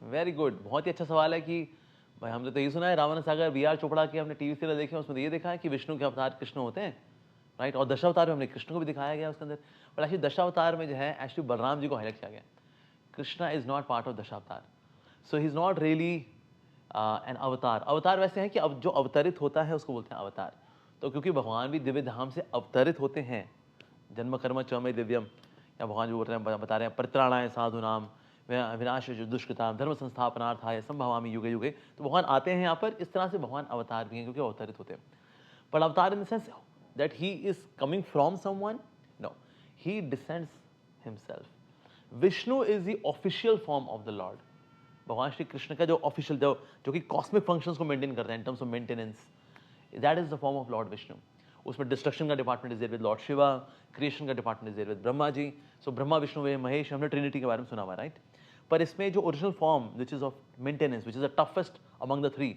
Very good, बहुत ही अच्छा सवाल है कि भाई हमने तो ये सुना है रावण सागर बी आर चोपड़ा के हमने टीवी सीरियल देखे, उसमें ये देखा है कि विष्णु के अवतार कृष्ण होते हैं, राइट। और दशावतार में हमने कृष्ण को भी दिखाया गया उसके अंदर, बट एक्चुअली दशावतार में जो है एक्चुअली बलराम जी को हाईलाइट किया गया। Krishna is not part of Dashavatar, so he is not really an अवतार। अवतार वैसे है कि अब जो अवतरित होता है उसको बोलते हैं अवतार। तो क्योंकि भगवान भी दिव्य धाम से अवतरित होते हैं, जन्म कर्म च मे दिव्यम, या भगवान जो बोल रहे हैं बता रहे हैं परित्राणाय साधु नाम विनाश दुष्कृताम धर्म संस्थापनार्थाय संभवामि युगे युगे। तो भगवान आते हैं यहाँ पर, इस तरह से भगवान अवतार भी हैं क्योंकि अवतरित होते हैं। But avatar in the sense that he is coming from someone, no, he descends himself. Vishnu is the official form of the lord. भगवान श्री कृष्ण का जो ऑफिशियल जो कि कॉस्मिक फंक्शंस को मेंटेन करते हैं in terms of maintenance, that is the form of lord Vishnu. उसमें destruction का department is there with lord Shiva, creation का department is there with Brahma ji. So Brahma Vishnu वे महेश, हमने ट्रिनिटी के बारे में सुना हुआ, राइट। पर इसमें जो original form which is of maintenance, which is the toughest among the three,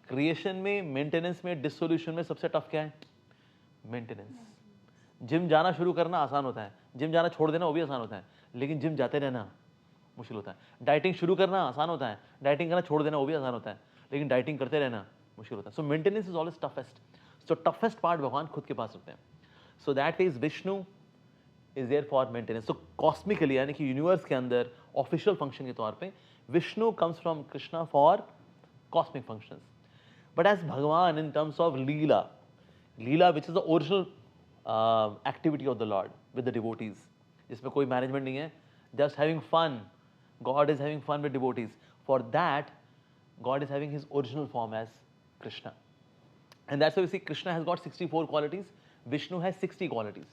creation में, मेंटेनेंस में, डिसोल्यूशन में सबसे टफ क्या है? मेंटेनेंस। जिम जाना शुरू करना आसान होता है, जिम जाना छोड़ देना वो भी आसान होता है, लेकिन जिम जाते रहना मुश्किल होता है। डाइटिंग शुरू करना आसान होता है, डाइटिंग करना छोड़ देना वो भी आसान होता है, लेकिन डाइटिंग करते रहना मुश्किल होता है। So maintenance is always toughest. So toughest part भगवान खुद के पास रखते हैं। So that is Vishnu is there for maintenance. So cosmically यानी कि यूनिवर्स के अंदर ऑफिशियल फंक्शन के तौर पे Vishnu comes from Krishna for cosmic functions. But as Bhagwan in terms of leela, leela which is the original activity of the lord with the devotees, जिसमें कोई management नहीं है, just having fun, God is having fun with devotees. For that, God is having his original form as Krishna. And that's why we see Krishna has got 64 qualities, Vishnu has 60 qualities.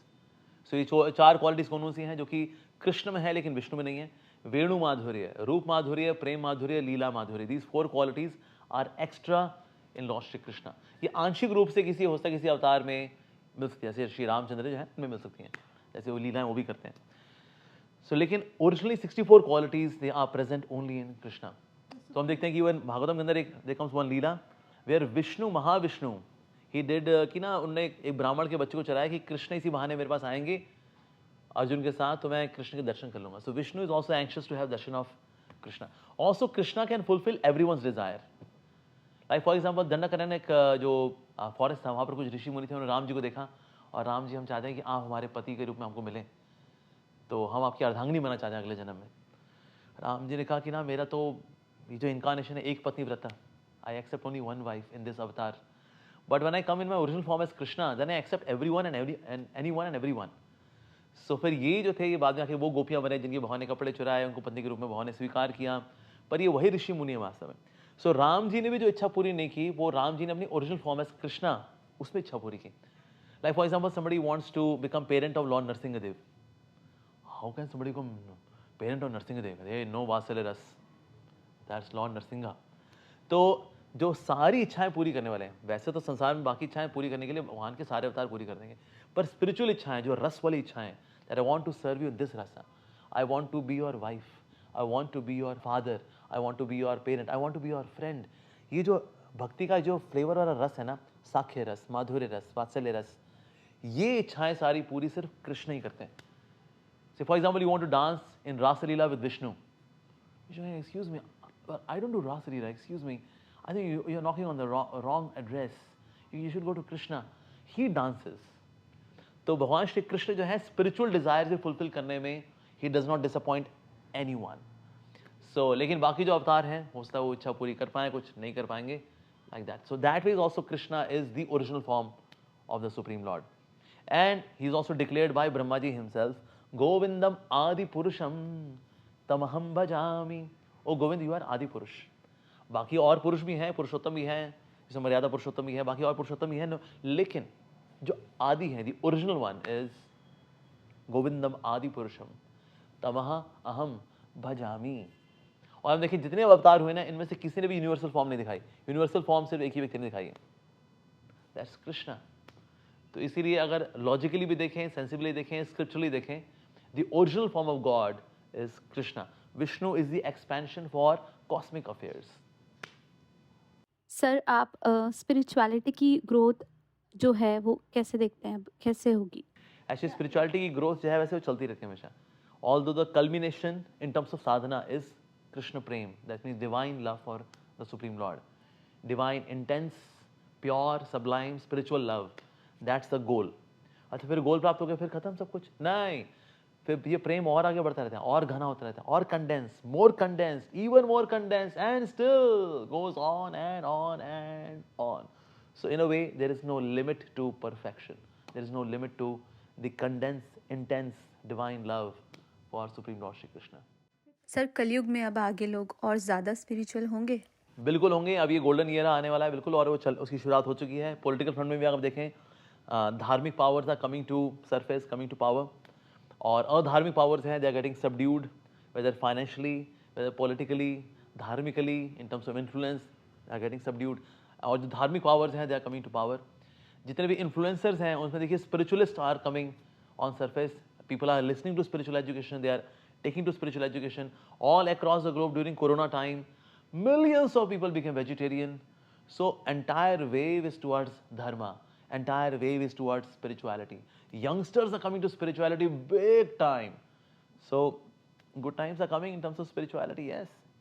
So ये चार qualities कौन सी हैं जो कि कृष्ण में है लेकिन विष्णु में नहीं है? वेणु माधुर्य, रूप माधुर्य, प्रेम माधुर्य, लीला माधुर्य। These 4 qualities are extra in Lord Shri Krishna. ये आंशिक रूप से किसी हो सकता है, किसी अवतार में मिल सकती है, जैसे श्री रामचंद्र जो है उनमें मिल सकती हैं, जैसे वो लीलाएं वो भी करते हैं। So, लेकिन originally 64 qualities they are present only in Krishna. तो हम देखते हैं कि वन भागवतम के अंदर एक there comes one leela where Vishnu Mahavishnu he did कि ना उन्होंने एक ब्राह्मण के बच्चे को चराया कि कृष्ण इसी बहाने मेरे पास आएंगे अर्जुन के साथ, तो मैं कृष्ण के दर्शन कर लूंगा। So Vishnu is also anxious to have darshan of Krishna. Also Krishna can fulfil everyone's desire. Like for example Dandakaranya में एक जो फॉरेस्ट था, वहाँ पर कुछ ऋषि मुनि थे, उन्होंने राम जी को देखा और राम जी हम चाहते हैं कि आप हमारे पति के रूप में हमको मिलें, तो हम आपकी अर्धांगिनी बनना चाहते हैं अगले जन्म में। राम जी ने कहा कि ना मेरा तो ये जो इनकारनेशन है एक पत्नी व्रता, I accept only one wife in this avatar, but when I come in my original form as Krishna then I accept everyone and anyone and everyone. So फिर ये जो थे ये बाद में आके वो गोपियां बने जिनके भगवान ने कपड़े चुराए, उनको पत्नी के रूप में भगवान ने स्वीकार किया, पर ये वही ऋषि मुनि है वास्तव में। सो राम जी ने भी जो इच्छा पूरी नहीं की, वो राम जी ने अपनी ओरिजिनल फॉर्म एज कृष्णा उसमें इच्छा पूरी की। Like for example somebody wants to become parent of lord Narasimhadev, how can somebody become parent of Narsingadev? Hey, no Vatsala Ras, that's Lord Narsinga. तो जो सारी इच्छाएं पूरी करने वाले हैं, वैसे तो संसार में बाकी इच्छाएं पूरी करने के लिए भगवान के सारे अवतार पूरी कर देंगे, पर स्पिरिचुअल इच्छाएं जो रस वाली इच्छाएं, that I want to serve you in this rasa, I want to be your wife, I want to be your father, I want to be your parent, I want to be your friend, ये जो भक्ति का जो flavour वाला रस है ना, साख्य रस, माधुर्य रस, वात्सल्य रस, ये इच्छाएं सारी पूरी सिर्फ कृष्ण ही करते हैं। Say for example, you want to dance in Rasa Leela with Vishnu. Vishnu, excuse me, I don't do Rasa Leela. Excuse me, I think you're knocking on the wrong address. You should go to Krishna. He dances. तो भगवान श्री कृष्ण जो है spiritual Dzire से fulfil करने में he does not disappoint anyone. So लेकिन बाकी जो अवतार हैं हो सकता है वो इच्छा पूरी कर पाए, कुछ नहीं कर पाएंगे, like that. So that way also Krishna is the original form of the Supreme Lord, and he is also declared by Brahma ji himself. गोविंदम आदि पुरुषम तमहम भजामि। ओ गोविंद, यू आर आदि पुरुष। बाकी और पुरुष भी हैं, पुरुषोत्तम भी हैं, जैसे मर्यादा पुरुषोत्तम भी है, बाकी और पुरुषोत्तम भी हैं, लेकिन जो आदि है, द ओरिजिनल वन इज गोविंदम आदि पुरुषम तमह अहम भजामि। और हम देखिए जितने अवतार हुए ना, इनमें से किसी ने भी यूनिवर्सल फॉर्म नहीं दिखाई। यूनिवर्सल फॉर्म सिर्फ एक ही व्यक्ति ने दिखाई है, दैट्स कृष्णा। तो इसीलिए अगर लॉजिकली भी देखें, सेंसिबली देखें, स्क्रिप्चुअली देखें, the original form of God is Krishna. Vishnu is the expansion for cosmic affairs. Sir आप स्पिरिचुअलिटी की ग्रोथ जो है वो कैसे देखते हैं, कैसे होगी? Actually spirituality की growth जो है वैसे वो चलती रहती है हमेशा, although the culmination in terms of sadhana is Krishna Prem, that means divine love for the Supreme Lord. Divine, intense, pure, sublime, spiritual love. That's the goal. अच्छा फिर गोल प्राप्त हो गया फिर खत्म सब कुछ नहीं, फिर ये प्रेम और आगे बढ़ता रहता है और घना होता रहता है और condense, more condense, even more condense and still goes on and on and on. So in a way there is no limit to perfection. There is no limit to the condensed, intense, divine love for Supreme Lord Shri Krishna. Sir कलयुग में अब आगे लोग और ज़्यादा spiritual होंगे? बिल्कुल होंगे. अब ये गोल्डन ईयर आने वाला है बिल्कुल, और वो उसकी शुरुआत हो चुकी है. पॉलिटिकल फ्रंट में भी अगर देखें, धार्मिक powers are coming to surface, coming to power, और अधार्मिक पावर्स हैं, they are getting subdued, whether financially, whether politically, धार्मिकली, in terms of influence, they are getting subdued. और जो धार्मिक पावर्स हैं, they are coming to power. जितने भी इन्फ्लुएंसर्स हैं उसमें देखिए spiritualist are coming on surface. People are listening to spiritual education, they are taking to spiritual education all across the globe. During corona time, millions of people became vegetarian. So entire wave is towards dharma, entire wave is towards spirituality. Youngsters are coming to spirituality big time. So good times are coming in terms of spirituality, yes.